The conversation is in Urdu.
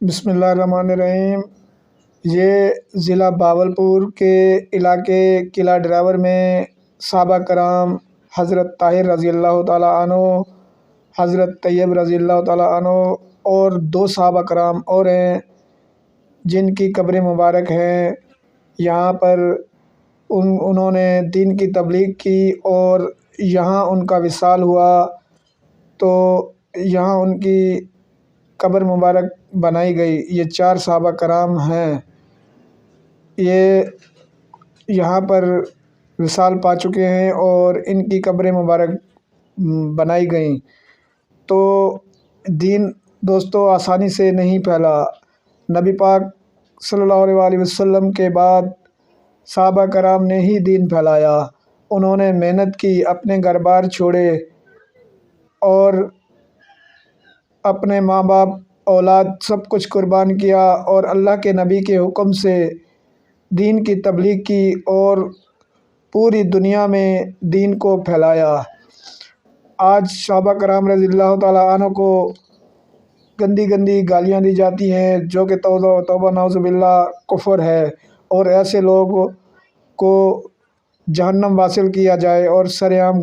بسم اللہ الرحمن الرحیم۔ یہ ضلع باولپور کے علاقے قلعہ ڈراور میں صحابہ کرام حضرت طاہر رضی اللہ تعالیٰ عنہ، حضرت طیب رضی اللہ تعالیٰ عنہ اور دو صحابہ کرام اور ہیں جن کی قبر مبارک ہیں۔ یہاں پر انہوں نے دین کی تبلیغ کی اور یہاں ان کا وصال ہوا تو یہاں ان کی قبر مبارک بنائی گئی۔ یہ 4 صحابہ کرام ہیں، یہ یہاں پر وصال پا چکے ہیں اور ان کی قبر مبارک بنائی گئیں۔ تو دین دوستو آسانی سے نہیں پھیلا۔ نبی پاک صلی اللہ علیہ وسلم کے بعد صحابہ کرام نے ہی دین پھیلایا۔ انہوں نے محنت کی، اپنے گھر بار چھوڑے اور اپنے ماں باپ اولاد سب کچھ قربان کیا اور اللہ کے نبی کے حکم سے دین کی تبلیغ کی اور پوری دنیا میں دین کو پھیلایا۔ آج صحابہ کرام رضی اللہ تعالیٰ عنہ کو گندی گندی گالیاں دی جاتی ہیں جو کہ توبہ نعوذ باللہ کفر ہے، اور ایسے لوگ کو جہنم واصل کیا جائے اور سر عام